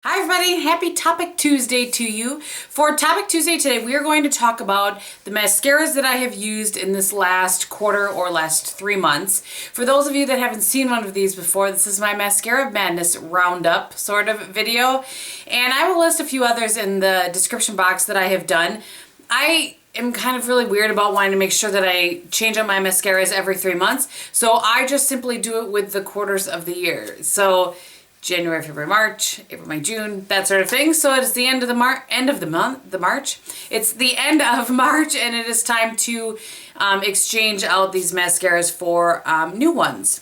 Hi everybody, happy Topic Tuesday to you. For Topic Tuesday today, we are going to talk about the mascaras that I have used in this last quarter or last 3 months. For those of you that haven't seen one of these before, this is my Mascara Madness Roundup sort of video. And I will list a few others in the description box that I have done. I am kind of really weird about wanting to make sure that I change up my mascaras every 3 months. So I just simply do it with the quarters of the year. So January, February, March, April, May, June, that sort of thing. So it is the end of the March. It's the end of March, and it is time to exchange out these mascaras for new ones.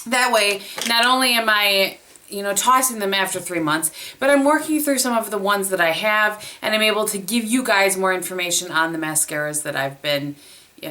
That way, not only am I, tossing them after 3 months, but I'm working through some of the ones that I have, and I'm able to give you guys more information on the mascaras that I've been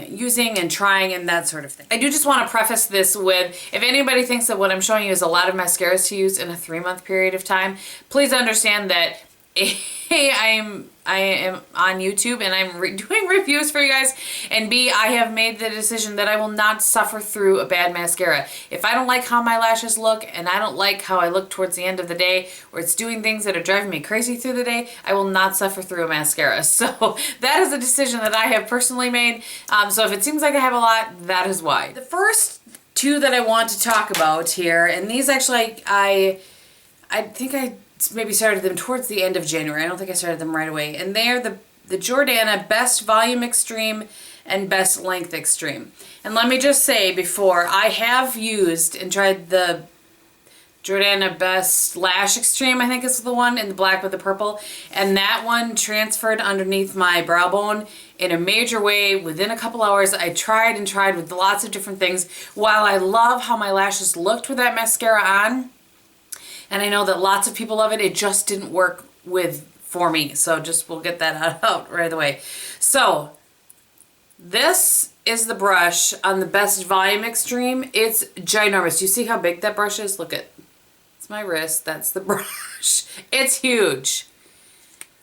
using and trying and that sort of thing. I do just want to preface this with, if anybody thinks that what I'm showing you is a lot of mascaras to use in a 3-month period of time, please understand that A, I am on YouTube and I'm doing reviews for you guys, and B, I have made the decision that I will not suffer through a bad mascara. If I don't like how my lashes look and I don't like how I look towards the end of the day, or it's doing things that are driving me crazy through the day, I will not suffer through a mascara. So that is a decision that I have personally made. So if it seems like I have a lot, that is why. The first two that I want to talk about here, and these actually I think I maybe started them towards the end of January. I don't think I started them right away. And they're the Jordana Best Volume Extreme and Best Length Extreme. And let me just say before, I have used and tried the Jordana Best Lash Extreme, I think is the one, in the black with the purple. And that one transferred underneath my brow bone in a major way within a couple hours. I tried and tried with lots of different things. While I love how my lashes looked with that mascara on, and I know that lots of people love it, it just didn't work for me. So we'll get that out right away. So this is the brush on the Best Volume Extreme. It's ginormous. You see how big that brush is? Look it's my wrist. That's the brush. It's huge.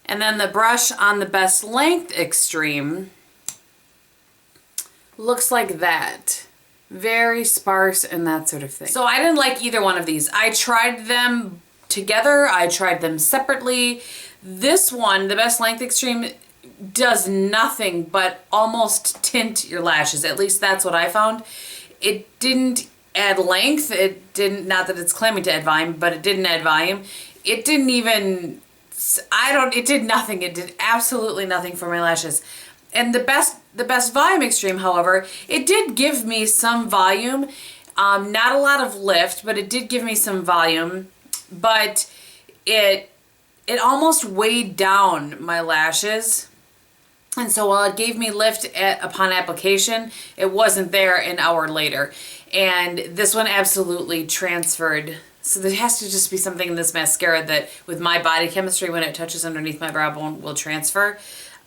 And then the brush on the Best Length Extreme looks like that. Very sparse and that sort of thing. So I didn't like either one of these. I tried them together. I tried them separately. This one, the Best Length Extreme, does nothing but almost tint your lashes. At least that's what I found. It didn't add length. It didn't, not that it's claiming to add volume, but it didn't add volume. It didn't even, it did nothing. It did absolutely nothing for my lashes. And the Best Volume Extreme, however, it did give me some volume. Not a lot of lift, but it did give me some volume. But it almost weighed down my lashes. And so while it gave me lift upon application, it wasn't there an hour later. And this one absolutely transferred. So there has to just be something in this mascara that, with my body chemistry, when it touches underneath my brow bone, will transfer.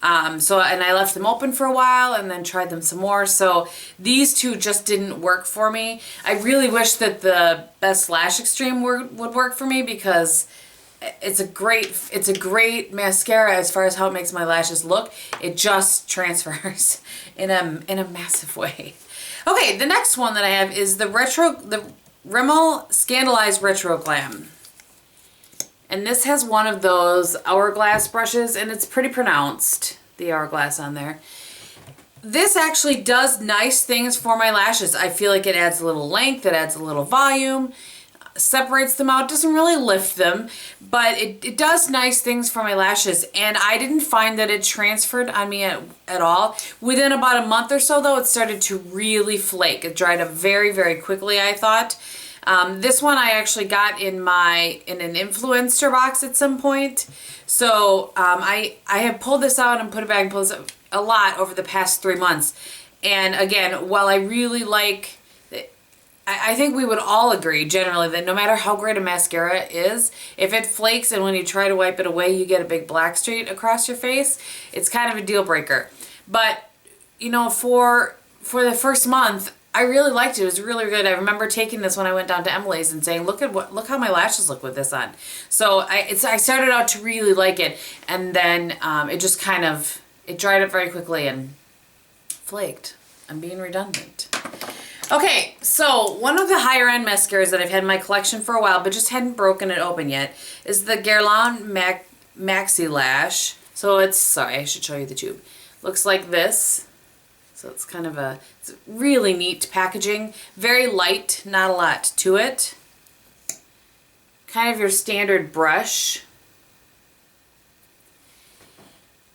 And I left them open for a while and then tried them some more. So these two just didn't work for me. I really wish that the Best Lash Extreme would work for me, because it's a great mascara as far as how it makes my lashes look. It just transfers in a massive way. Okay, the next one that I have is the Rimmel Scandalized Retro Glam. And this has one of those hourglass brushes, and it's pretty pronounced, the hourglass on there. This actually does nice things for my lashes. I feel like it adds a little length, it adds a little volume, separates them out, doesn't really lift them, but it does nice things for my lashes. And I didn't find that it transferred on me at all. Within about a month or so, though, it started to really flake. It dried up very, very quickly, I thought. This one I actually got in an influencer box at some point. So I have pulled this out and put it back and pulled this out a lot over the past 3 months. And again, while I really like, I think we would all agree generally that no matter how great a mascara is, if it flakes and when you try to wipe it away you get a big black streak across your face, it's kind of a deal breaker. But for the first month, I really liked it. It was really good. I remember taking this when I went down to Emily's and saying, look how my lashes look with this on. So I started out to really like it, and then it just it dried up very quickly and flaked. I'm being redundant. Okay, so one of the higher end mascaras that I've had in my collection for a while, but just hadn't broken it open yet, is the Guerlain Maxi Lash. So it's, sorry, I should show you the tube. Looks like this. So it's kind of it's really neat packaging. Very light, not a lot to it. Kind of your standard brush.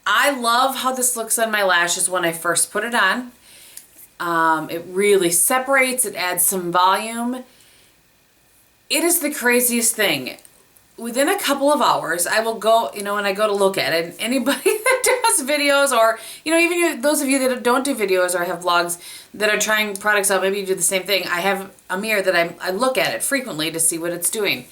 I love how this looks on my lashes when I first put it on. It really separates, it adds some volume. It is the craziest thing. Within a couple of hours, I will go, you know, when I go to look at it, and anybody that does videos, or, you know, even those of you that don't do videos or have vlogs that are trying products out, maybe you do the same thing. I have a mirror that I look at it frequently to see what it's doing.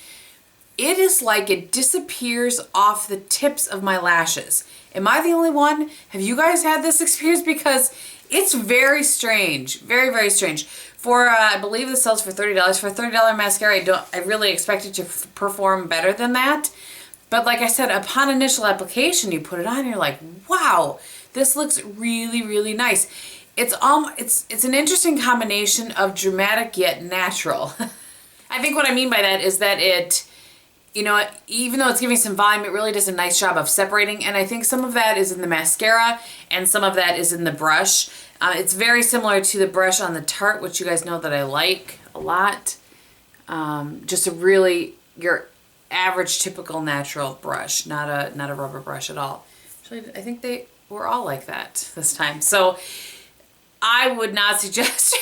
It is like it disappears off the tips of my lashes. Am I the only one? Have you guys had this experience? Because it's very strange. Very, very strange. For, I believe this sells for $30. For a $30 mascara, I really expect it to perform better than that. But like I said, upon initial application, you put it on and you're like, wow, this looks really, really nice. It's an interesting combination of dramatic yet natural. I think what I mean by that is that it, you know, even though it's giving some volume, it really does a nice job of separating. And I think some of that is in the mascara and some of that is in the brush. It's very similar to the brush on the Tarte, which you guys know that I like a lot. Just a really, your average, typical, natural brush, not a rubber brush at all. Actually, I think they were all like that this time. So I would not suggest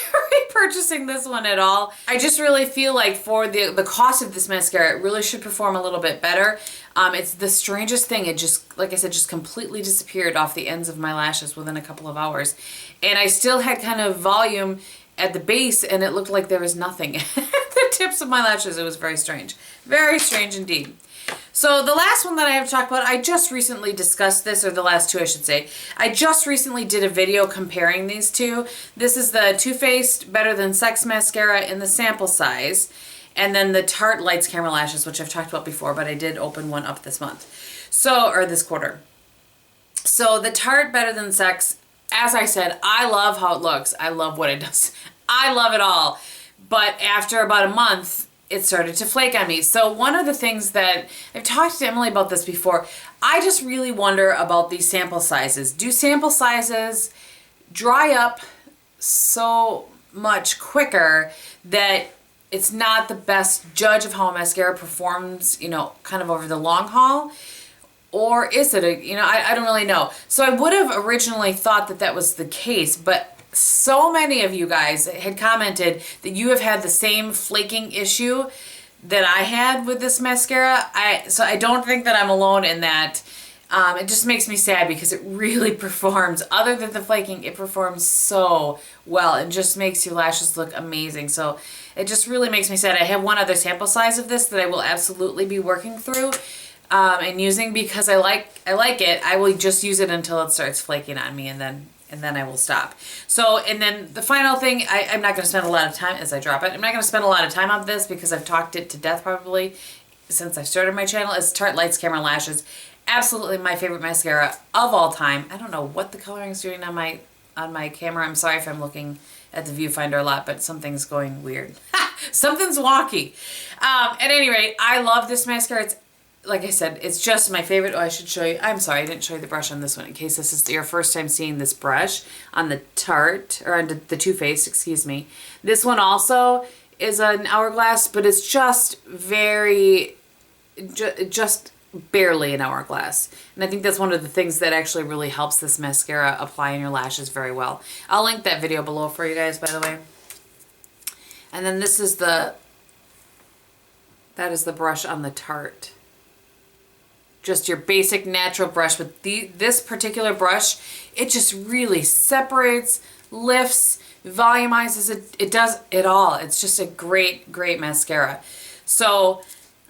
repurchasing this one at all. I just really feel like for the cost of this mascara, it really should perform a little bit better. It's the strangest thing. It just, like I said, just completely disappeared off the ends of my lashes within a couple of hours. And I still had kind of volume at the base, and it looked like there was nothing at the tips of my lashes. It was very strange. Very strange indeed. So the last one that I have to talk about, I just recently discussed this, or the last two I should say. I just recently did a video comparing these two. This is the Too Faced Better Than Sex Mascara in the sample size. And then the Tarte Lights Camera Lashes, which I've talked about before, but I did open one up this month. So, or this quarter. So the Tarte Better Than Sex, as I said, I love how it looks. I love what it does. I love it all. But after about a month, it started to flake on me. So one of the things that, I've talked to Emily about this before, I just really wonder about these sample sizes. Do sample sizes dry up so much quicker that it's not the best judge of how a mascara performs, you know, kind of over the long haul? Or is it a, you know, I don't really know. So I would have originally thought that that was the case, but so many of you guys had commented that you have had the same flaking issue that I had with this mascara. So I don't think that I'm alone in that. It just makes me sad because it really performs, other than the flaking, it performs so well and just makes your lashes look amazing. So it just really makes me sad. I have one other sample size of this that I will absolutely be working through and using because I like it. I will just use it until it starts flaking on me, and then I will stop. So, and then the final thing, I'm not going to spend a lot of time, as I drop it, I'm not going to spend a lot of time on this because I've talked it to death probably since I started my channel, is Tarte Lights Camera Lashes. Absolutely my favorite mascara of all time. I don't know what the coloring is doing on my camera. I'm sorry if I'm looking at the viewfinder a lot, but something's going weird. Something's wonky. At any rate, I love this mascara. It's, like I said, it's just my favorite. Oh, I should show you. I'm sorry, I didn't show you the brush on this one in case this is your first time seeing this brush on the Tarte, or on the Too Faced, excuse me. This one also is an hourglass, but it's just very, just barely an hourglass. And I think that's one of the things that actually really helps this mascara apply in your lashes very well. I'll link that video below for you guys, by the way. And then this is that is the brush on the Tarte. Just your basic natural brush. With this particular brush, it just really separates, lifts, volumizes it. It does it all. It's just a great, great mascara. So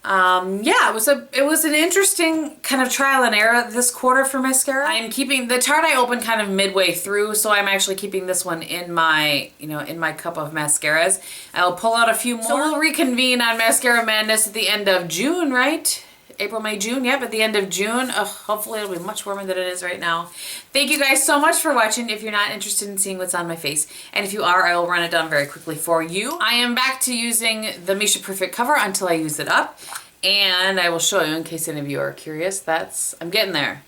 yeah, it was an interesting kind of trial and error this quarter for mascara. I'm keeping the Tarte I opened kind of midway through, so I'm actually keeping this one in my, you know, in my cup of mascaras. I'll pull out a few more. So we'll reconvene on Mascara Madness at the end of June, right? April, May, June. Yep, at the end of June. Hopefully it'll be much warmer than it is right now. Thank you guys so much for watching. If you're not interested in seeing what's on my face, and if you are, I will run it down very quickly for you. I am back to using the Missha Perfect Cover until I use it up. And I will show you in case any of you are curious. I'm getting there.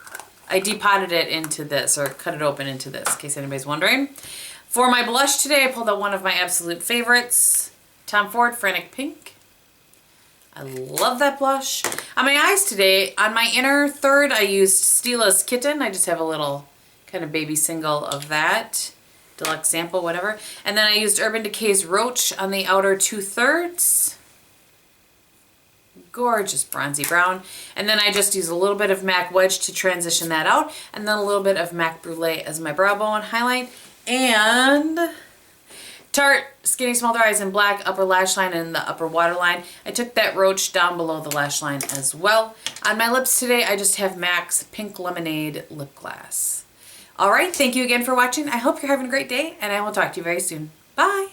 I depotted it into this, or cut it open into this, in case anybody's wondering. For my blush today, I pulled out one of my absolute favorites, Tom Ford Frantic Pink. I love that blush. On my eyes today, on my inner third, I used Stila's Kitten. I just have a little kind of baby single of that. Deluxe sample, whatever. And then I used Urban Decay's Roach on the outer 2/3. Gorgeous bronzy brown. And then I just use a little bit of MAC Wedge to transition that out. And then a little bit of MAC Brule as my brow bone highlight. And Tarte Skinny Smolder Eyes in black, upper lash line and the upper waterline. I took that Roach down below the lash line as well. On my lips today, I just have MAC's Pink Lemonade Lip Glass. Alright, thank you again for watching. I hope you're having a great day, and I will talk to you very soon. Bye!